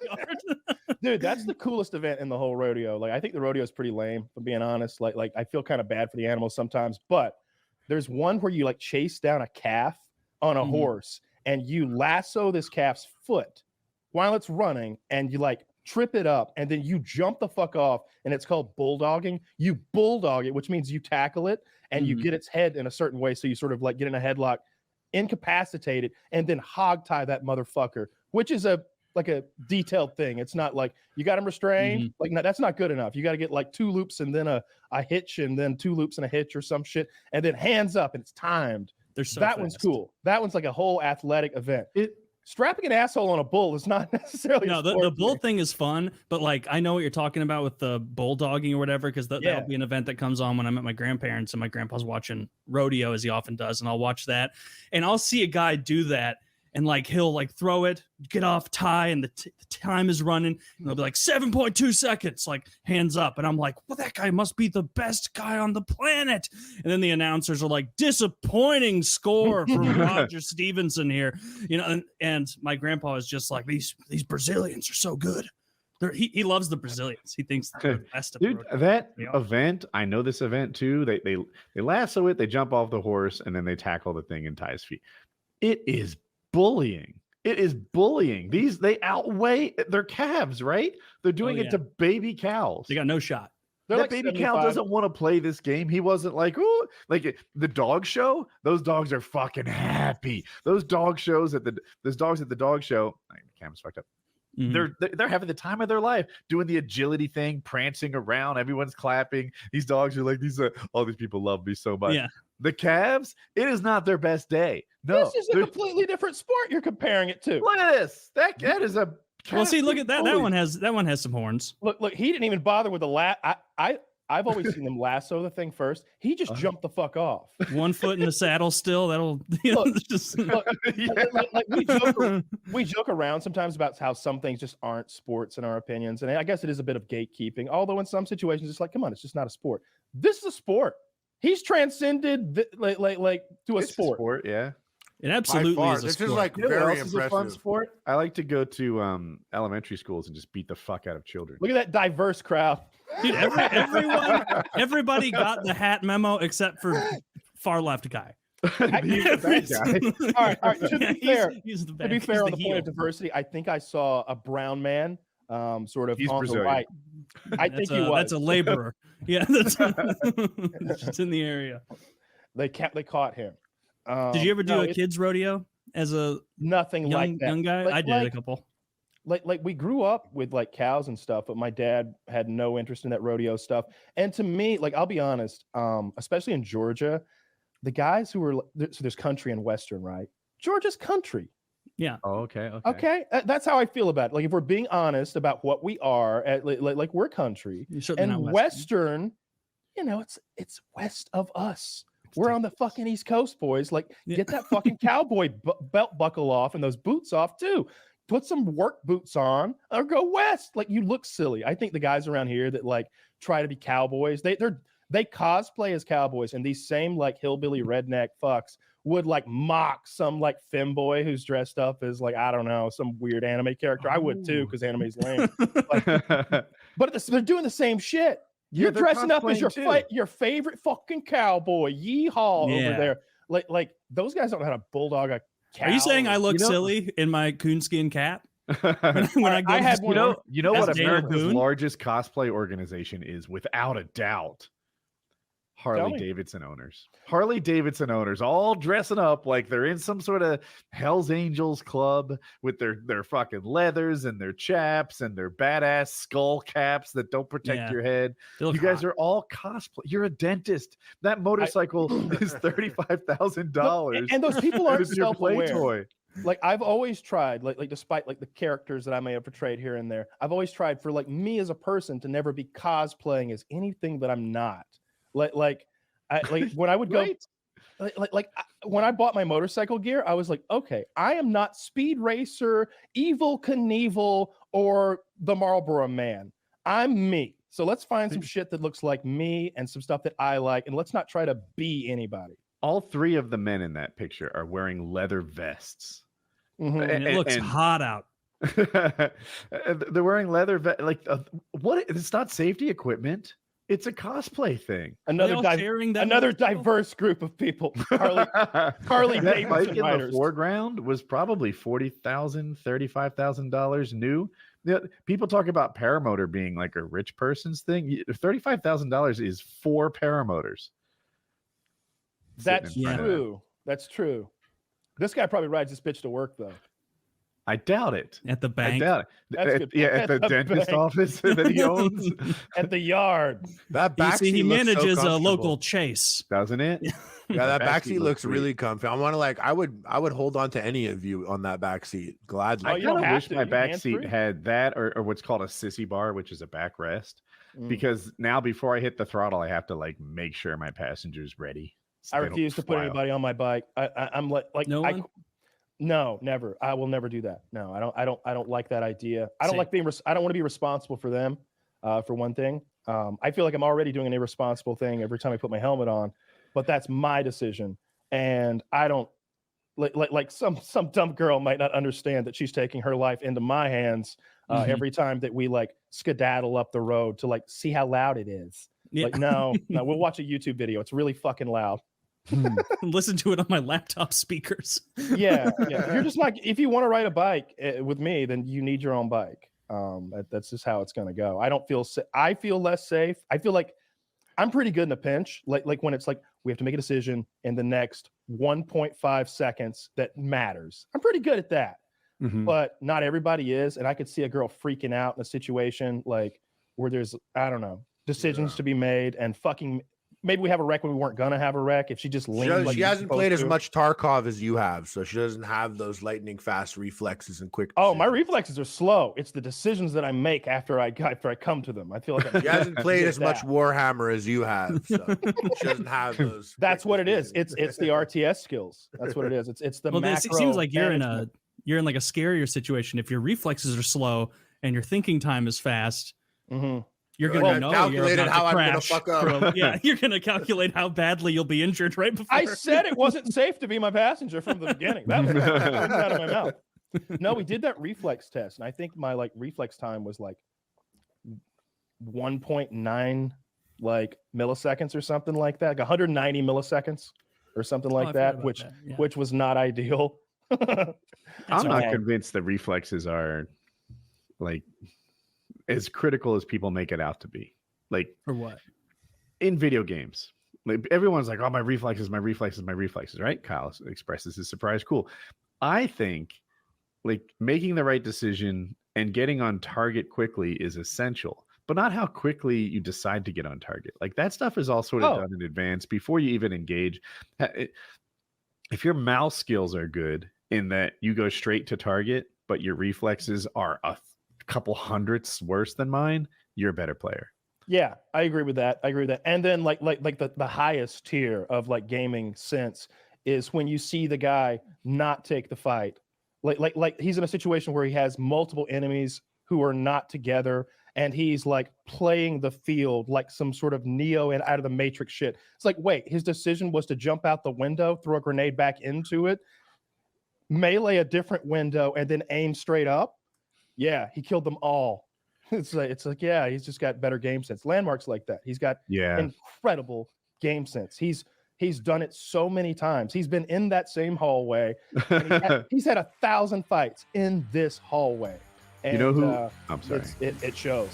backyard. Dude, that's the coolest event in the whole rodeo. Like, I think the rodeo is pretty lame, if I'm being honest. Like I feel kind of bad for the animals sometimes, but there's one where you like chase down a calf on a horse and you lasso this calf's foot while it's running and you like trip it up and then you jump the fuck off, and it's called bulldogging. You bulldog it, which means you tackle it and you get its head in a certain way, so you sort of like get in a headlock, incapacitate it, and then hog tie that motherfucker, which is a detailed thing. It's not like you got him restrained. Like, no, that's not good enough. You got to get like 2 loops and then a hitch and then 2 loops and a hitch or some shit, and then hands up, and it's timed. That one's cool. That one's like a whole athletic event. Strapping an asshole on a bull is not necessarily the bull thing is fun, but like I know what you're talking about with the bulldogging or whatever, because that'll be an event that comes on when I'm at my grandparents and my grandpa's watching rodeo, as he often does, and I'll watch that and I'll see a guy do that. And like he'll like throw it, get off, tie, and the time is running. And they'll be like 7.2 seconds, like hands up. And I'm like, well, that guy must be the best guy on the planet. And then the announcers are like, disappointing score from Roger Stevenson here, And my grandpa is just like, these Brazilians are so good. He loves the Brazilians. He thinks they're the best of Dude, that event, I know this event too. They lasso it, they jump off the horse, and then they tackle the thing and tie his feet. It is bullying. It is bullying. They outweigh their calves, right? They're doing it to baby cows. They got no shot. That like baby 75. Cow doesn't want to play this game. He wasn't like, ooh, like the dog show. Those dogs are fucking happy. Those dogs at the dog show. The camera's fucked up. They're having the time of their life doing the agility thing, prancing around. Everyone's clapping. These dogs are like, all these people love me so much. Yeah. The calves, it is not their best day. No, this is a completely different sport you're comparing it to. Look at this. That is a. Well, see, look at that. That one has some horns. Look. He didn't even bother with the I've always seen him lasso the thing first. He just jumped the fuck off. 1 foot in the saddle still. That'll we joke around sometimes about how some things just aren't sports in our opinions. And I guess it is a bit of gatekeeping. Although in some situations it's like, come on, it's just not a sport. This is a sport. He's transcended to a sport. Yeah. It absolutely is a sport. This is like very impressive. A fun sport. I like to go to elementary schools and just beat the fuck out of children. Look at that diverse crowd. Dude, everybody got the hat memo except for far left guy. All right. To be fair, on the point of diversity, I think I saw a brown man, sort of He's on Brazilian. the right. I think he was. That's a laborer. Yeah, that's just in the area. They caught him. Did you ever do a kids rodeo as a like that. Young guy? I did a couple. Like we grew up with like cows and stuff, but my dad had no interest in that rodeo stuff. And to me, like, I'll be honest, especially in Georgia, the guys who were so there's country and western, right? Georgia's country. Yeah. Oh, okay. Okay. That's how I feel about it. Like, if we're being honest about what we are, like we're country and western, it's west of us. We're on the fucking East Coast, boys. Like, get that fucking cowboy belt buckle off and those boots off too. Put some work boots on or go west. Like, you look silly. I think the guys around here that like try to be cowboys, they cosplay as cowboys, and these same like hillbilly redneck fucks would like mock some like femboy who's dressed up as like, I don't know, some weird anime character. I would too, because anime's lame. But they're doing the same shit. You're dressing up as your favorite fucking cowboy. Yeehaw over there. Like those guys don't know how to bulldog a cow. Are you saying I look silly in my coonskin cap? when I had what America's largest cosplay organization is, without a doubt? Harley Davidson owners all dressing up like they're in some sort of Hell's Angels club with their fucking leathers and their chaps and their badass skull caps that don't protect your head. You guys are all cosplay. You're a dentist. That motorcycle is $35,000. And those people aren't self-aware. Toy. Like, I've always tried, like despite like the characters that I may have portrayed here and there, I've always tried for like me as a person to never be cosplaying as anything that I'm not. Like when I would go, when I bought my motorcycle gear, I was like, okay, I am not Speed Racer, Evil Knievel, or the Marlboro Man. I'm me. So let's find some shit that looks like me and some stuff that I like, and let's not try to be anybody. All 3 of the men in that picture are wearing leather vests. And it looks hot out. They're wearing leather what? It's not safety equipment. It's a cosplay thing. Another diverse group of people. Harley That bike in riders. the foreground was probably $40,000, $35,000 new. People talk about paramotor being like a rich person's thing. $35,000 is 4 paramotors. That's true. That's true. This guy probably rides this bitch to work though. I doubt it. At the bank. I doubt it. At the dentist bank. office that he owns. At the yard. That backseat he manages so a local Chase. Doesn't it? Yeah, that backseat looks really comfy. I want to I would hold on to any of you on that backseat gladly. I kind of wish my backseat had that or what's called a sissy bar, which is a backrest. Because now before I hit the throttle, I have to like make sure my passenger's ready. So I refuse to put anybody on my bike. I'm like no one? No, never. I will never do that. No, I don't like that idea. I don't like being. I don't want to be responsible for them. For one thing, I feel like I'm already doing an irresponsible thing every time I put my helmet on. But that's my decision, and I don't like some dumb girl might not understand that she's taking her life into my hands every time that we like skedaddle up the road to like see how loud it is. Yeah. Like no, we'll watch a YouTube video. It's really fucking loud. Listen to it on my laptop speakers. Yeah. If you're just like, if you want to ride a bike with me, then you need your own bike. That's just how it's going to go. I feel less safe. I feel like I'm pretty good in a pinch. Like when it's like, we have to make a decision in the next 1.5 seconds that matters. I'm pretty good at that, but not everybody is. And I could see a girl freaking out in a situation like where there's, I don't know, decisions to be made and fucking maybe we have a wreck when we weren't gonna have a wreck. If she just leaned, she hasn't played as much Tarkov as you have, so she doesn't have those lightning fast reflexes and quick decisions. Oh, my reflexes are slow. It's the decisions that I make after I come to them. I feel like she hasn't played as much Warhammer as you have, so she doesn't have those. That's what it is. It's the RTS skills. That's what it is. It's the macro. It seems like you're in like a scarier situation if your reflexes are slow and your thinking time is fast. You're going to calculate how I'm going to fuck up. You're going to calculate how badly you'll be injured right before. I said it wasn't safe to be my passenger from the beginning. That was out of my mouth. No, we did that reflex test, and I think my like reflex time was like 1.9 like milliseconds or something like that, like 190 milliseconds or something like that, which was not ideal. I'm not convinced the reflexes are like as critical as people make it out to be. Like for what? In video games. Like everyone's like, oh, my reflexes, right? Kyle expresses his surprise. Cool. I think like making the right decision and getting on target quickly is essential, but not how quickly you decide to get on target. Like that stuff is all sort of done in advance before you even engage. If your mouse skills are good in that you go straight to target, but your reflexes are a couple hundredths worse than mine, you're a better player. Yeah, I agree with that. And then like the highest tier of like gaming sense is when you see the guy not take the fight. Like he's in a situation where he has multiple enemies who are not together, and he's like playing the field like some sort of Neo and out of the Matrix shit. It's like, wait, his decision was to jump out the window, throw a grenade back into it, melee a different window, and then aim straight up. Yeah, he killed them all. It's like, yeah, he's just got better game sense. Landmark's like that. He's got incredible game sense. He's done it so many times. He's been in that same hallway. And he's had 1,000 fights in this hallway. And, you know who? I'm sorry. It shows.